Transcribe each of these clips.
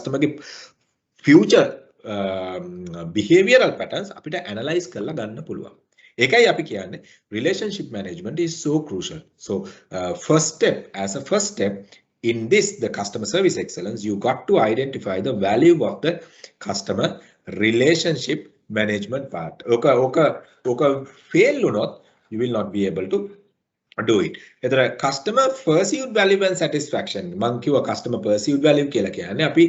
customer ge future behavioral patterns අපිට analyze කරලා ගන්න පුළුවන්. ඒකයි අපි කියන්නේ relationship management is so crucial. So first step in this, the customer service excellence, you got to identify the value of the customer relationship management part. Okay, fail or not, you will not be able to do it. එතන customer perceived value and satisfaction මං කිව්වා customer perceived value කියලා කියන්නේ අපි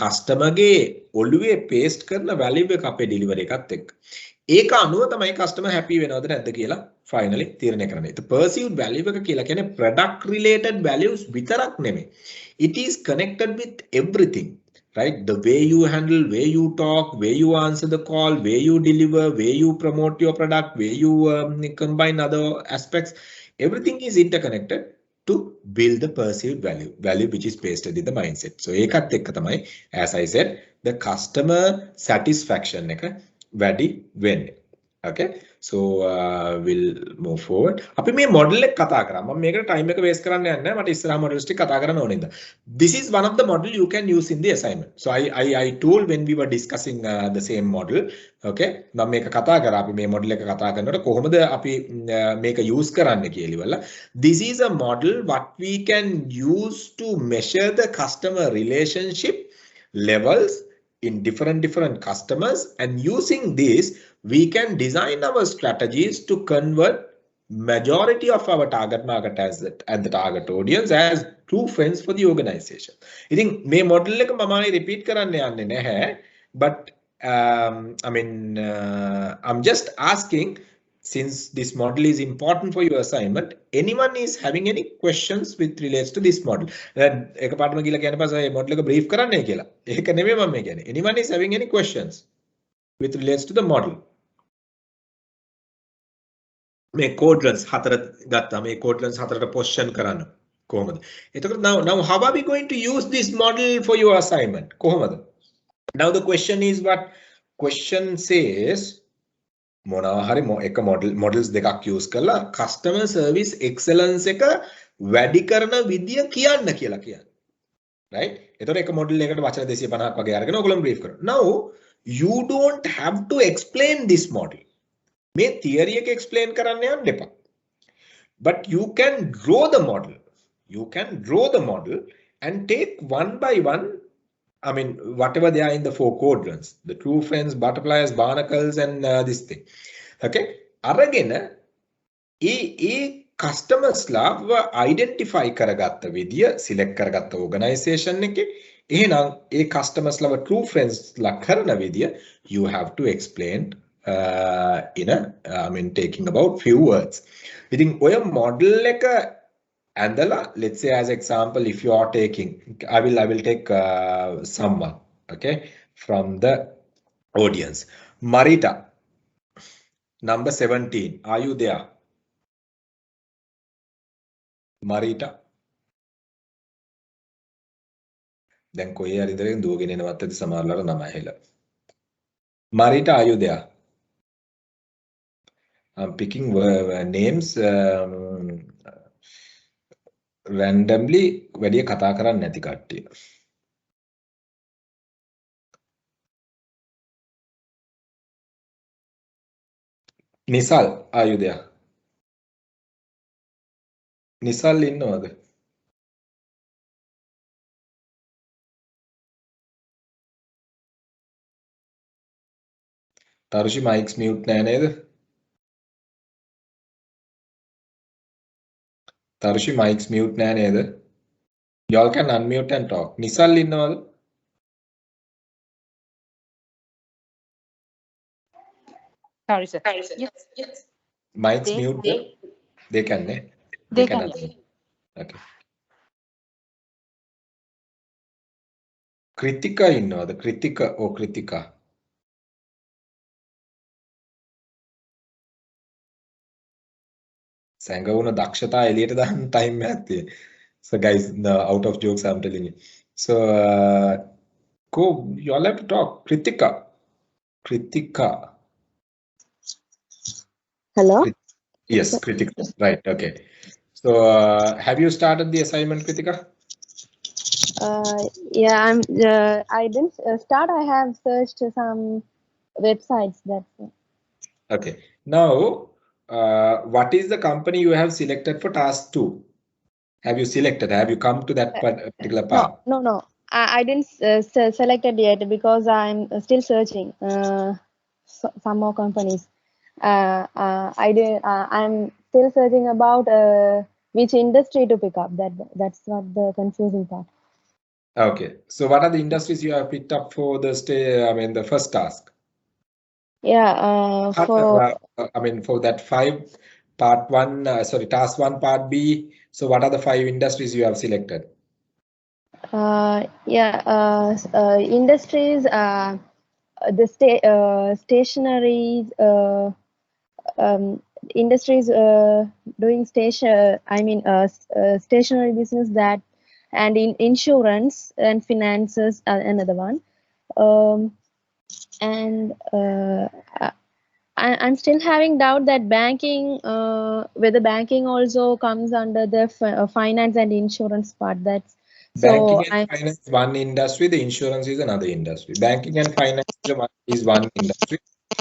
customer ගේ ඔළුවේ paste කරන value එක අපේ delivery එකත් එක්ක. ඒක අනුව තමයි customer happy වෙනවද නැද්ද කියලා finally තීරණය කරන්නේ. ඒ perceived value එක කියලා කියන්නේ product related values විතරක් නෙමෙයි. It is connected with everything. Right? The way you handle, way you talk, way you answer the call, way you deliver, way you promote your product, way you combine other aspects, everything is interconnected to build the perceived value which is pasted in the mindset. So ඒකත් එක්ක තමයි, as I said, the customer satisfaction එක වැඩි වෙන්නේ. Okay, so we'll move forward. අපි මේ model එක කතා කරා. මම මේකට time එක waste කරන්න යන්නේ නැහැ. මට ඉස්සරහා models ටික කතා කරන්න ඕනේ ඉඳ. This is one of the model you can use in the assignment. So I told when we were discussing the same model. Okay, මම මේක කතා කරා. අපි මේ model එක කතා කරනකොට කොහොමද අපි මේක use කරන්න කියලා ඉවරලා. This is a model what we can use to measure the customer relationship levels in different customers, and using this we can design our strategies to convert majority of our target market and the target audience as true friends for the organization. ඉතින් මේ model එක මම repeat කරන්න යන්නේ නැහැ, but I mean I'm just asking, since this model is important for your assignment, anyone is having any questions with relates to this model? එකපාරටම ගිහලා කියන පස්සේ මේ model එක brief කරන්නයි කියලා. ඒක නෙමෙයි මම කියන්නේ. Anyone is having any questions with relates to the model? මේ quadrants හතර ගත්තා. මේ quadrants හතරට position කරන්න කොහොමද? එතකොට now how are we going to use this model for your assignment? කොහොමද? Now the question is, what question says, මොනවා හරි එක models දෙකක් use කරලා customer service excellence එක වැඩි කරන විදිය කියන්න කියලා කියන්නේ. Right? එතකොට එක model එකකට වචන 250ක් වගේ අරගෙන ඔයගොල්ලෝ brief කරනවා. Now you don't have to explain this model. මේ theory එක explain කරන්න යන්න එපා. But you can draw the model. You can draw the model and take one by one, I mean, whatever they are in the 4 quadrants, the true friends, butterflies, barnacles, and this thing. Okay. අරගෙන ඒ customers ලාව identify කරගත්ත විදිය, select කරගත්ත organization එකේ, එහෙනම් ඒ customers ලාව true friends ලා කරන විදිය you have to explain in a I mean taking about few words. ඉතින් ඔය model එක ඇඳලා, let's say as example, if you are taking, I will take someone, okay, from the audience. Marita, number 17, are you there? Marita, දැන් කොහේ හරි ඉඳලා දුවගෙන එනවත් ඇති සමහරවල්ලාට නම ඇහිලා. Marita, are you there? I'm picking names randomly, වැඩි කතා කරන්නේ නැති කට්ටිය. Nisal, are you there? Nisal ඉන්නවද? තරුෂි mics mute නෑ නේද? තරුෂි mics mute නෑ නේද? Y'all can unmute and talk. Nisal ඉන්නවද? Sorry, sir. Yes. Mics mute. They can, ne? They can. Okay. Kritika ඉන්නවද? Kritika. සැඟවුණ දක්ෂතා එළියට දාන්න time එකක් තියෙන. So guys, no, out of jokes I'm telling you. So go, you all have to talk. Kritika. Hello? Yes, Kritika. Right, okay. So have you started the assignment, Kritika? Yeah, I didn't start. I have searched some websites. That's it. Okay. Now, what is the company you have selected for task 2? Have you selected? Have you come to that particular part? No. I didn't select it yet because I'm still searching some more companies. I'm still searching about which industry to pick up. That's not the confusing part. Okay. So what are the industries you have picked up for the the first task? Yeah. For that 5 part 1, sorry, task 1 part B. So what are the 5 industries you have selected? Industries. The stationaries. Industries doing stationary business, that, and in insurance and finances, another one. And I'm still having doubt that banking, whether banking also comes under the finance and insurance part. That's so Banking and finance is one industry, the insurance is another industry. Banking and finance is one industry,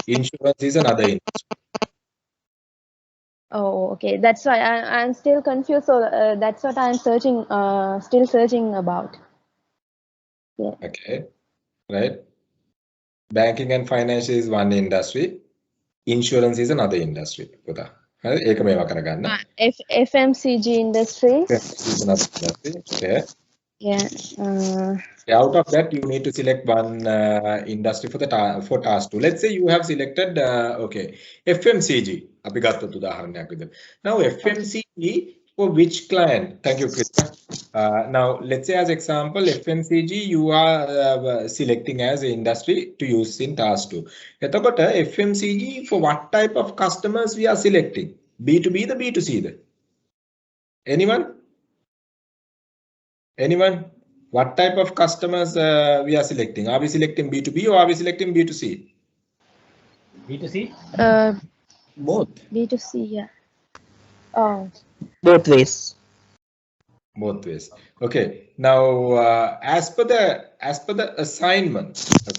insurance is another industry. Oh, okay. That's why I'm still confused. So that's what I'm searching, still searching about. Yeah. Okay, right. Banking and finance is one industry, insurance is another industry. ඒක මේවා කරගන්න. FMCG industry. Is another industry. Okay. Yeah. Out of that, you need to select one industry for for task 2. Let's say you have selected okay, FMCG. අපි ගත්තොත් උදාහරණයක් විදිහට. Now FMCG for which client? Thank you, Krista. Now let's say as example FMCG you are selecting as an industry to use in task 2. එතකොට FMCG for what type of customers we are selecting? B2B the B2C the? Anyone? Anyone? What type of customers we are selecting? Are we selecting B2B or are we selecting B2C? B2C? Both. B2C, yeah. Oh. Both ways. Both ways. Okay. Now, as per the assignment,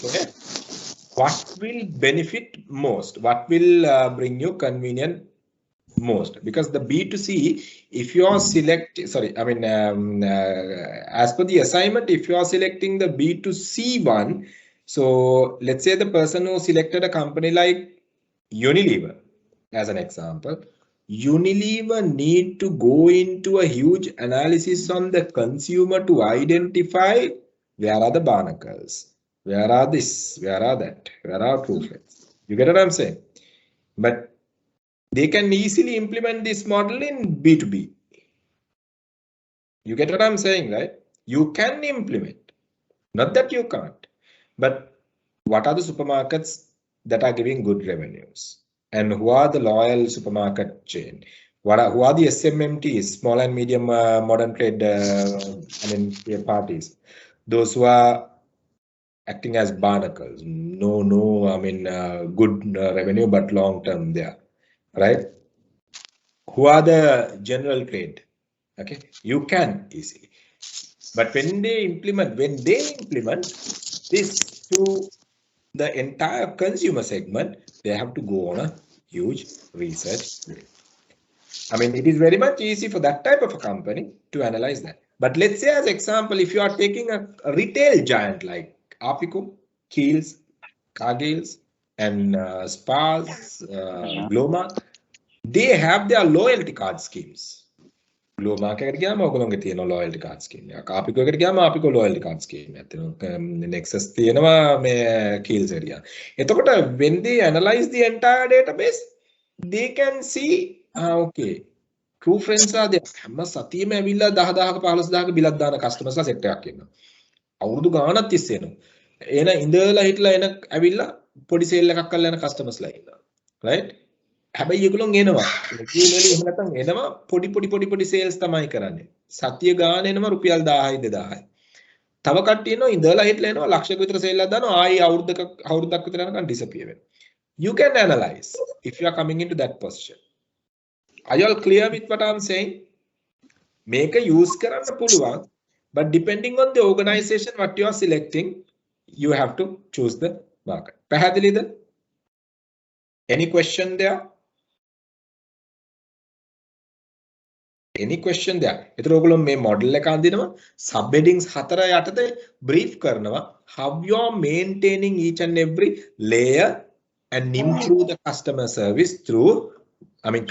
okay, what will benefit most? What will bring you convenient most? Because the B2C, if you are selecting, sorry, as per the assignment, if you are selecting the B2C one, so let's say the person who selected a company like Unilever as an example, Unilever need to go into a huge analysis on the consumer to identify where are the barnacles, where are this, where are that, where are proofreads. You get what I'm saying? But they can easily implement this model in B2B. You get what I'm saying, right? You can implement, not that you can't, but what are the supermarkets that are giving good revenues? And who are the loyal supermarket chain? Who are the SMMTs, small and medium modern trade parties? Those who are acting as barnacles. Good revenue, but long term there, right? Who are the general trade? Okay, you can easily. But when they implement this to the entire consumer segment, they have to go on a huge research. It is very much easy for that type of a company to analyze that. But let's say as example, if you are taking a retail giant like Apico, Kiehl's, Cargill's, and Spas, Gloma, they have their loyalty card schemes. Gloma එකට ගියාම ඔයගොල්ලෝගේ තියෙන loyalty card scheme එකක්. Apico එකට ගියාම Apico loyalty card scheme එකක් තියෙනවා. Nexus තියෙනවා මේ Kiehl's area. එතකොට when they analyze the entire database, they can see okay, true friends are there. හැම සතියෙම ඇවිල්ලා 10000ක 15000ක බිලක් දාන customers ලා set එකක් ඉන්නවා. අවුරුදු ගාණක් තිස්සේ එනවා. එන ඉඳලා හිටලා එන ඇවිල්ලා පොඩි sale එකක් කරලා යන customers ලා ඉන්නවා. Right? හැබැයි ඒගොල්ලෝ එනවා regularly එහෙම නැත්නම් එනවා පොඩි sales තමයි කරන්නේ සතිය ගාන එනවා රුපියල් 1000යි 2000යි තව කට්ටිය එනවා ඉඳලා හිටලා එනවා ලක්ෂයක විතර sale එකක් දානවා ආයි අවුරුද්දක් විතර යනකම් disappear වෙනවා you can analyze if you are coming into that position are you all clear with what I'm saying මේක use කරන්න පුළුවන් But depending on the organization, what you are selecting, you have to choose the market. Pahadilida? Any question there? Any question there? එතකොට ඔයගොල්ලෝ මේ model එක අඳිනවා sub headings 4 යටතේ brief කරනවා how you are maintaining each and every layer and improve the customer service through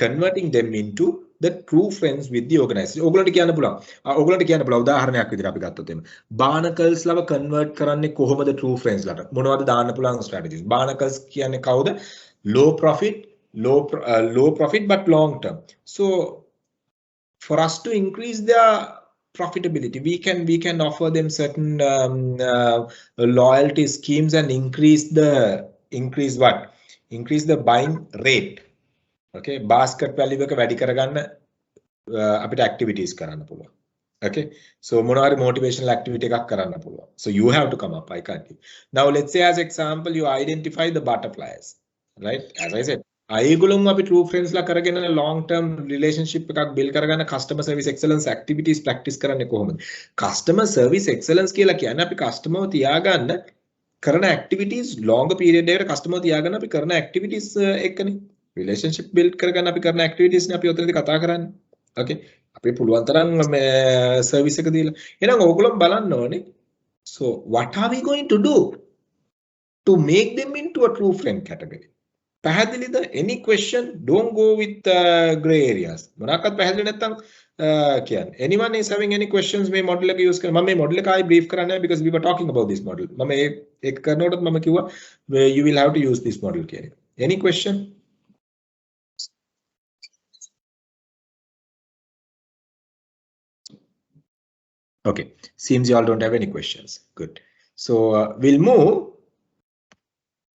converting them into the true friends with the organization. ඔයගොල්ලන්ට කියන්න පුළුවන් උදාහරණයක් විදිහට අපි ගත්තොත් එimhe barnacles ලව convert කරන්නේ කොහොමද true friends ලට මොනවද දාන්න පුළුවන් strategies. barnacles කියන්නේ කවුද? low profit but long term. So for us to increase their profitability, we can offer them certain loyalty schemes and increase the buying rate. Okay, basket value එක වැඩි කරගන්න අපිට activities කරන්න පුළුවන්. Okay, so මොනවාරි motivational activity එකක් කරන්න පුළුවන්. So you have to come up. I can't give. Now let's say as example you identify the butterflies, right? As I said, අයගොල්ලෝ අපි true friends ලා කරගෙන long term relationship එකක් build කරගන්න customer service excellence activities practice කරන්නේ කොහොමද? customer service excellence කියලා කියන්නේ අපි customer තියාගන්න කරන activities longer period එකකට customer තියාගන්න අපි කරන activities එක්කනේ relationship build කරගන්න අපි කරන activities නේ අපි ඔතනදී කතා කරන්නේ. Okay, අපි පුළුවන් තරම් service එක දීලා. එහෙනම් ඕගොල්ලෝ බලන්න ඕනේ. So what are we going to do to make them into a true friend category? පැහැදිලිද? Any question? Don't go with gray areas. මොනවාක්වත් පැහැදිලි නැත්නම් කියන්නේ. Anyone is having any questions මේ model එක use කරන මම මේ model එක ආයි brief කරන්නේ because we were talking about this model. මම ඒක කරනකොට මම කිව්වා you will have to use this model කියන එක. Any question? Okay, seems you all don't have any questions. Good. So we'll move.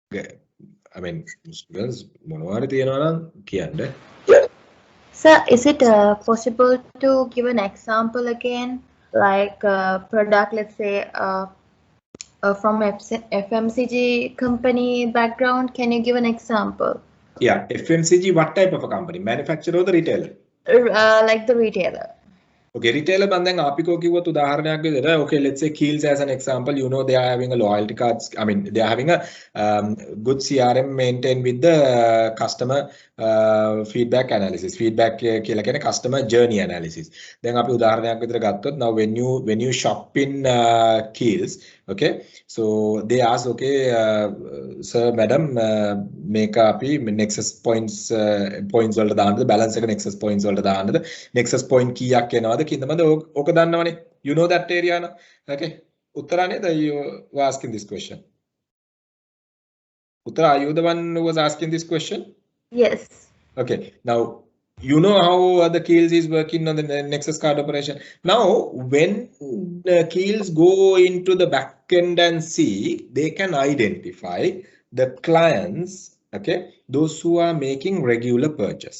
Okay. I mean, students, මොනවාරි තියෙනවා නම් කියන්න. Sir, is it possible to give an example again, like product, let's say, from FMCG company background? Can you give an example? Yeah, FMCG, what type of a company? Manufacturer or the retailer? Like the retailer. Okay, retailer මම දැන් ආපිකෝ කිව්වොත් උදාහරණයක් විදිහට okay, let's say Kiehl's as an example, you know they are having a loyalty cards, they are having a good CRM maintained with the customer feedback analysis. Feedback කියලා කියන්නේ customer journey analysis. දැන් අපි උදාහරණයක් විදිහට ගත්තොත් now when you shop in Kiehl's, okay, so they ask okay sir madam මේක අපි nexus points වලට දාන්නද balance එක nexus points වලට දාන්නද nexus point කීයක් එනවද කින්දමද ඕක දන්නවනේ. You know that area now. Okay, Uttara neda you were asking this question. Uttara, are you the one who was asking this question? Yes. Okay, now you know how the Kiehl's is working on the Nexus card operation. Now when the Kiehl's go into the back end and see, they can identify the clients, okay, those who are making regular purchase,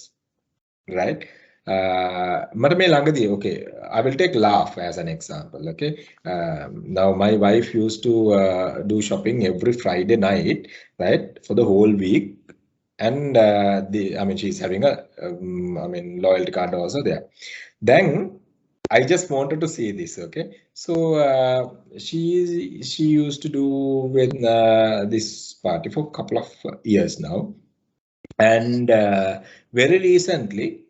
right? Okay, I will take Laugh as an example. Okay, now my wife used to do shopping every Friday night, right, for the whole week, and she's having a loyalty card also there. Then I just wanted to see this. Okay, so she used to do with this party for a couple of years now, and very recently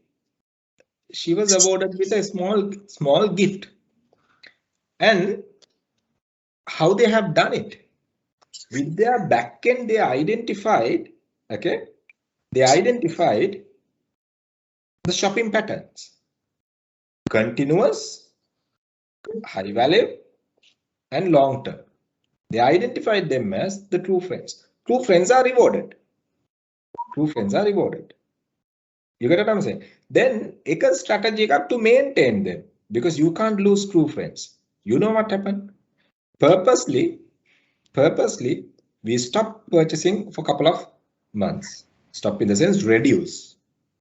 she was awarded with a small gift. And how they have done it? With their backend, they identified the shopping patterns. Continuous, high value, and long term. They identified them as the true friends. True friends are rewarded. True friends are rewarded. You get what I'm saying? Then एक strategy up to maintain them because you can't lose true friends. You know what happened? Purposely, we stopped purchasing for a couple of months. Stop in the sense reduce.